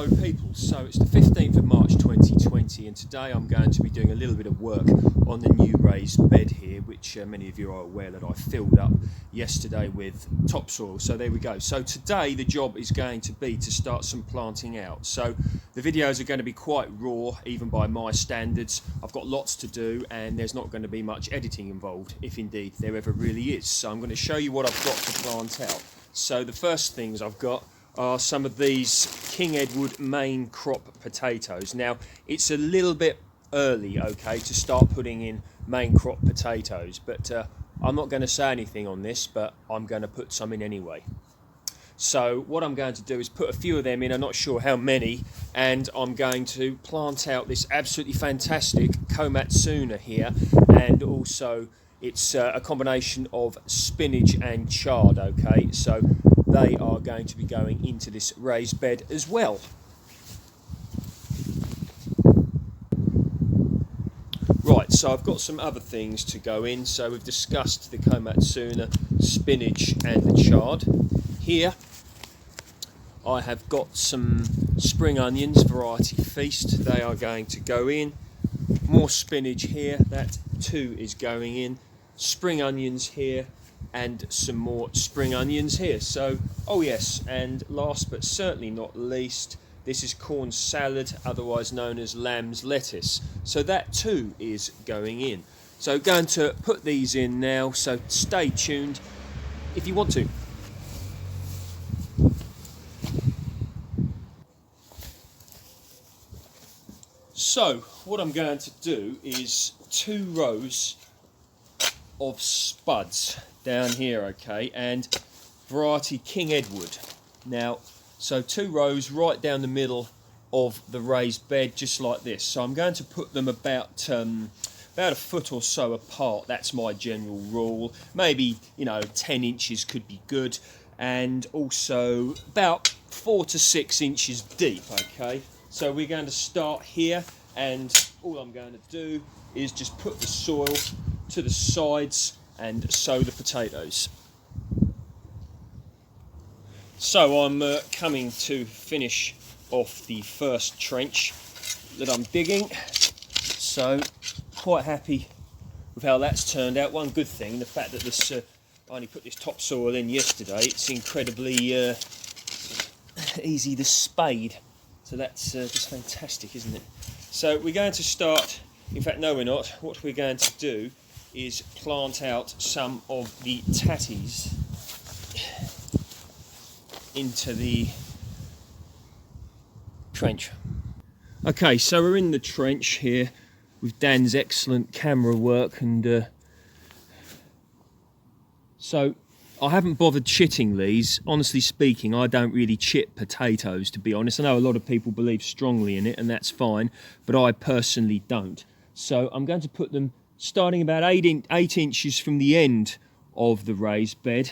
Hello people, so it's the 15th of March 2020 and today I'm going to be doing a little bit of work on the new raised bed here, which many of you are aware that I filled up yesterday with topsoil. So there we go. So today the job is going to be to start some planting out. So the videos are going to be quite raw, even by my standards. I've got lots to do and there's not going to be much editing involved, if indeed there ever really is. So I'm going to show you what I've got to plant out. So the first things I've got are some of these King Edward main crop potatoes. Now it's a little bit early, okay, to start putting in main crop potatoes, but I'm not going to say anything on this, but I'm going to put some in anyway. So what I'm going to do is put a few of them in, I'm not sure how many, and I'm going to plant out this absolutely fantastic Komatsuna here, and also it's a combination of spinach and chard, okay, so they are going to be going into this raised bed as well. Right, so I've got some other things to go in. So we've discussed the Komatsuna, spinach and the chard. Here I have got some spring onions, variety feast. They are going to go in. More spinach here, that too is going in. Spring onions here and some more spring onions here. So, oh yes, and last but certainly not least, this is corn salad, otherwise known as lamb's lettuce. So that too is going in. So going to put these in now, so stay tuned if you want to. So what I'm going to do is 2 rows of spuds down here, okay, and variety King Edward. Now, so 2 rows right down the middle of the raised bed, just like this. So I'm going to put them about a foot or so apart. That's my general rule. Maybe, 10 inches could be good, and also about 4 to 6 inches deep, okay. So we're going to start here, and all I'm going to do is just put the soil to the sides and sow the potatoes. So I'm coming to finish off the first trench that I'm digging. So quite happy with how that's turned out. One good thing, the fact that this I only put this topsoil in yesterday, it's incredibly easy to spade. So that's just fantastic, isn't it? So we're going to start, in fact no we're not, what we're going to do is plant out some of the tatties into the trench. Okay, so we're in the trench here with Dan's excellent camera work, and so I haven't bothered chitting these. Honestly speaking, I don't really chit potatoes, to be honest. I know a lot of people believe strongly in it, and that's fine, but I personally don't. So I'm going to put them starting about 8 inches from the end of the raised bed,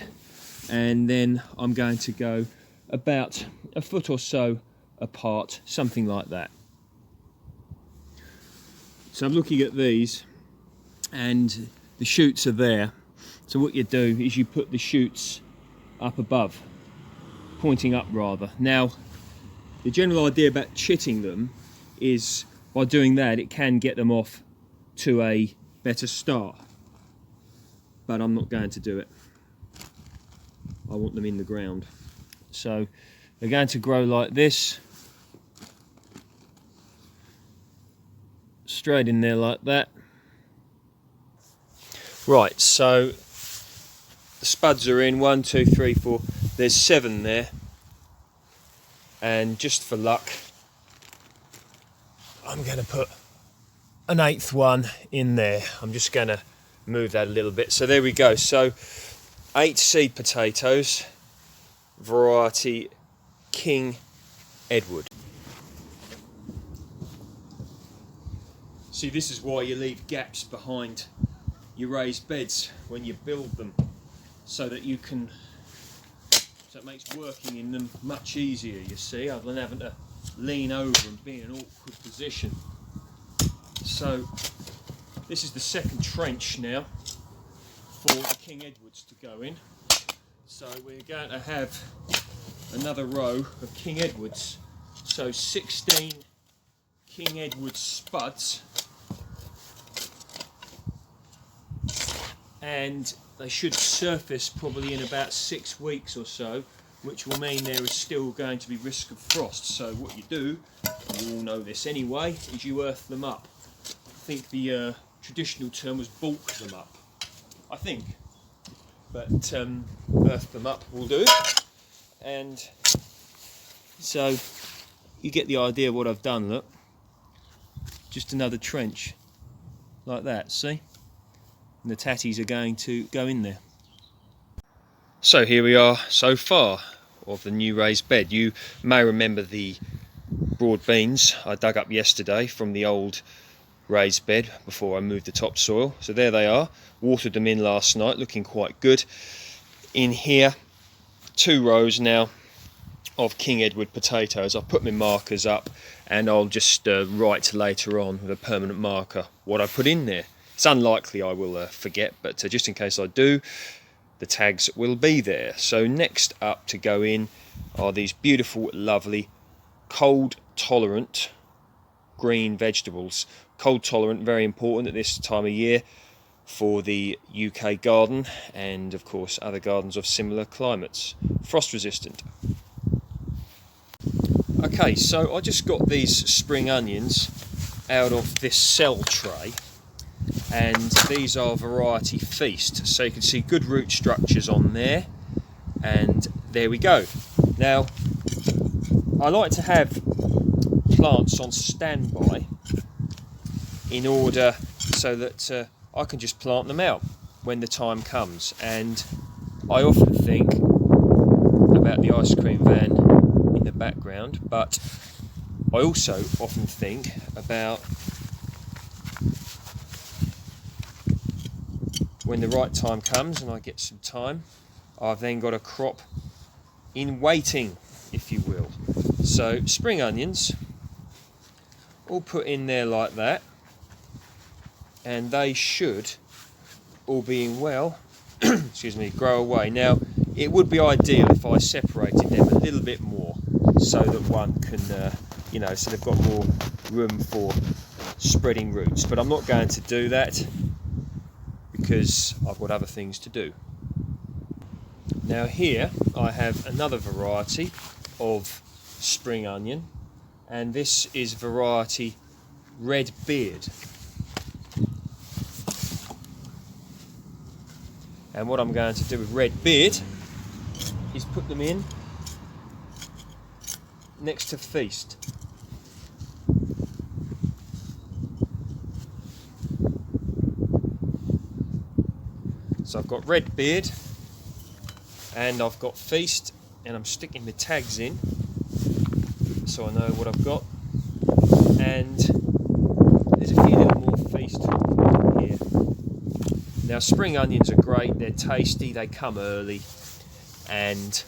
and then I'm going to go about a foot or so apart, something like that. So I'm looking at these, and the shoots are there. So what you do is you put the shoots up above, pointing up rather. Now, the general idea about chitting them is by doing that, it can get them off to a better start. But I'm not going to do it. I want them in the ground. So they're going to grow like this. Straight in there like that. Right, so the spuds are in, 1, 2, 3, 4, there's 7 there, and just for luck I'm going to put an 8th one in there. I'm just going to move that a little bit. So there we go, so 8 seed potatoes, variety King Edward. See, this is why you leave gaps behind your raised beds when you build them, so that you can, so it makes working in them much easier, you see, other than having to lean over and be in an awkward position. So this is the second trench now for the King Edwards to go in. So we're going to have another row of King Edwards So 16 King Edward spuds, and they should surface probably in about 6 weeks or so, which will mean there is still going to be risk of frost. So what you do, you all know this anyway, is you earth them up. I think the traditional term was bulk them up, I think, but earth them up will do. And so you get the idea of what I've done. Look, just another trench like that, see? And the tatties are going to go in there. So here we are so far of the new raised bed. You may remember the broad beans I dug up yesterday from the old raised bed before I moved the topsoil. So there they are, watered them in last night, looking quite good. In here, 2 rows now of King Edward potatoes. I'll put my markers up and I'll just write later on with a permanent marker what I put in there. It's unlikely I will forget, but just in case I do, the tags will be there. So next up to go in are these beautiful, lovely, cold tolerant green vegetables. Cold tolerant, very important at this time of year for the UK garden and of course other gardens of similar climates. Frost resistant. Okay, so I just got these spring onions out of this cell tray, and these are variety Feast. So you can see good root structures on there, and there we go. Now, I like to have plants on standby in order so that I can just plant them out when the time comes. And I often think about the ice cream van in the background, but I also often think about when the right time comes and I get some time, I've then got a crop in waiting, if you will. So spring onions all put in there like that, and they should, all being well, excuse me, grow away. Now it would be ideal if I separated them a little bit more so that one can so they've got more room for spreading roots, but I'm not going to do that because I've got other things to do. Now here I have another variety of spring onion, and this is variety Red Beard. And what I'm going to do with Red Beard is put them in next to Feast. So I've got Red Beard and I've got Feast, and I'm sticking the tags in so I know what I've got. And there's a few little more Feast here. Now spring onions are great, they're tasty, they come early, and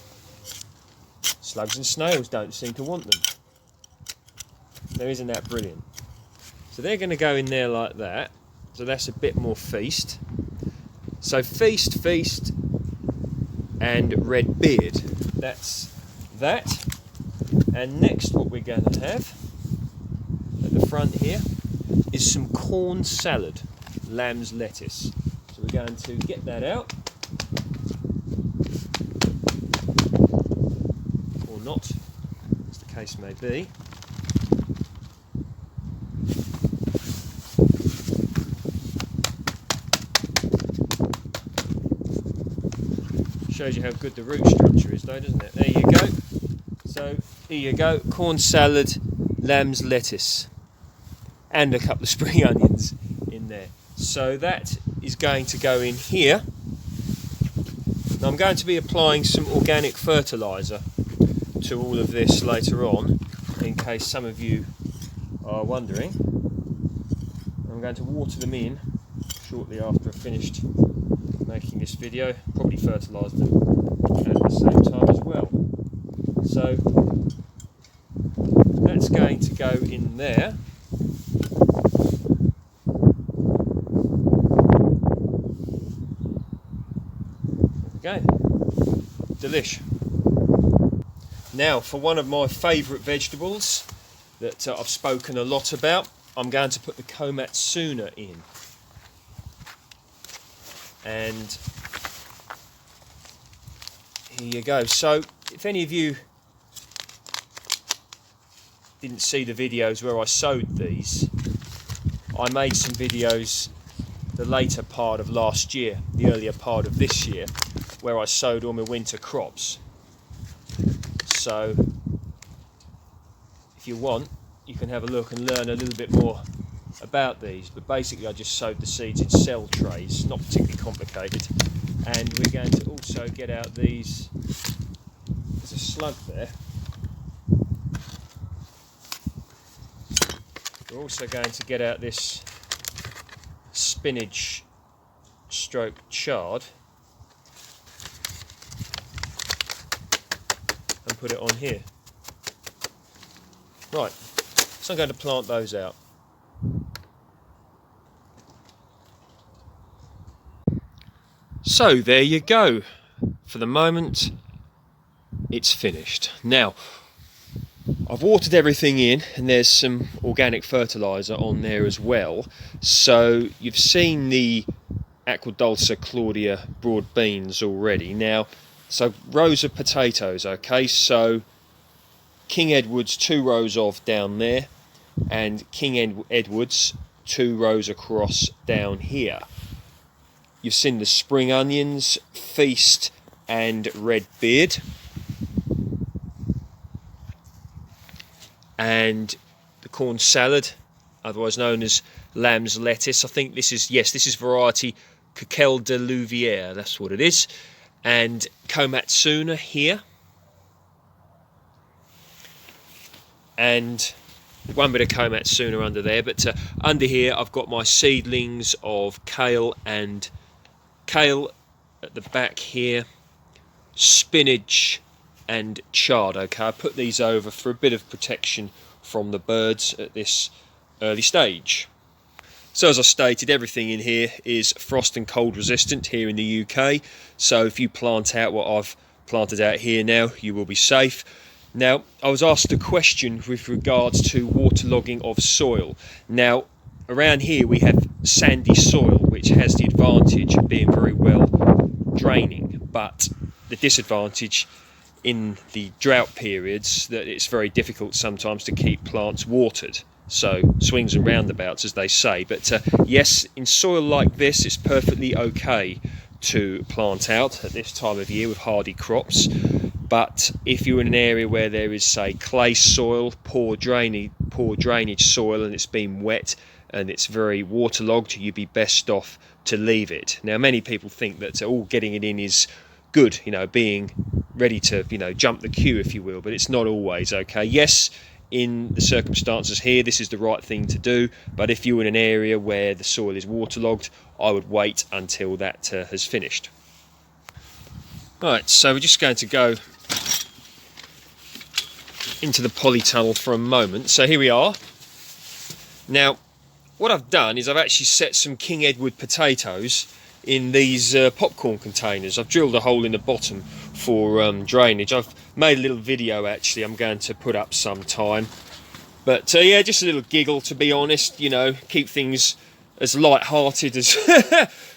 slugs and snails don't seem to want them. Now isn't that brilliant? So they're going to go in there like that, so that's a bit more Feast. So Feast, Feast, and Red Beard, that's that. And next what we're going to have at the front here is some corn salad, lamb's lettuce. So we're going to get that out, or not, as the case may be. Shows you how good the root structure is though, doesn't it? There you go. So here you go, corn salad, lamb's lettuce, and a couple of spring onions in there. So that is going to go in here. Now I'm going to be applying some organic fertiliser to all of this later on, in case some of you are wondering. I'm going to water them in shortly after I've finished making this video, probably fertilise them at the same time as well. So that's going to go in there. There we go. Delish. Now for one of my favourite vegetables that I've spoken a lot about, I'm going to put the komatsuna in. And here you go. So if any of you didn't see the videos where I sowed these, I made some videos the later part of last year, the earlier part of this year, where I sowed all my winter crops. So if you want, you can have a look and learn a little bit more about these, but basically I just sowed the seeds in cell trays, not particularly complicated. And we're going to also get out these, there's a slug there, we're also going to get out this spinach stroke chard and put it on here. Right, so I'm going to plant those out. So there you go. For the moment, it's finished. Now, I've watered everything in, and there's some organic fertiliser on there as well. So you've seen the Aqua Dulce Claudia broad beans already. Now, so rows of potatoes, okay? So King Edward's 2 rows of down there, and King Edward's 2 rows across down here. You've seen the spring onions, Feast and Red Beard. And the corn salad, otherwise known as lamb's lettuce. I think this is, yes, this is variety Coquelle de Louvière, that's what it is. And komatsuna here. And one bit of komatsuna under there, but under here I've got my seedlings of kale and kale at the back here, spinach and chard. Okay, I put these over for a bit of protection from the birds at this early stage. So as I stated, everything in here is frost and cold resistant here in the UK, so if you plant out what I've planted out here now, you will be safe. Now, I was asked a question with regards to waterlogging of soil. Now, around here we have sandy soil, which has the advantage of being very well draining, but the disadvantage in the drought periods that it's very difficult sometimes to keep plants watered. So swings and roundabouts, as they say. But yes, in soil like this, it's perfectly okay to plant out at this time of year with hardy crops. But if you're in an area where there is, say, clay soil, poor drainage soil, and it's been wet and it's very waterlogged, you'd be best off to leave it. Now, many people think that all getting it in is good, you know, being ready to, you know, jump the queue, if you will, but it's not always okay. Yes, in the circumstances here, this is the right thing to do, but if you're in an area where the soil is waterlogged, I would wait until that has finished. Right, so we're just going to go into the polytunnel for a moment. So here we are. Now, what I've done is I've actually set some King Edward potatoes in these popcorn containers. I've drilled a hole in the bottom for drainage. I've made a little video actually I'm going to put up sometime. But yeah, just a little giggle, to be honest, you know, keep things as light-hearted as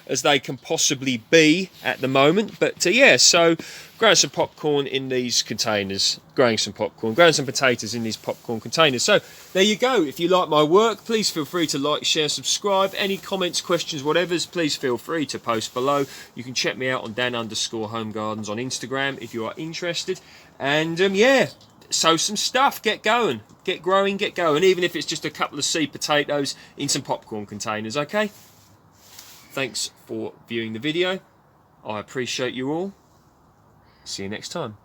as they can possibly be at the moment. But yeah, so growing some popcorn in these containers, growing some potatoes in these popcorn containers. So there you go. If you like my work, please feel free to like, share, subscribe. Any comments, questions, whatevers, please feel free to post below. You can check me out on Dan_Home_Gardens on Instagram if you are interested. And yeah, sow some stuff, get going, get growing, get going, even if it's just a couple of seed potatoes in some popcorn containers, okay? Thanks for viewing the video. I appreciate you all. See you next time.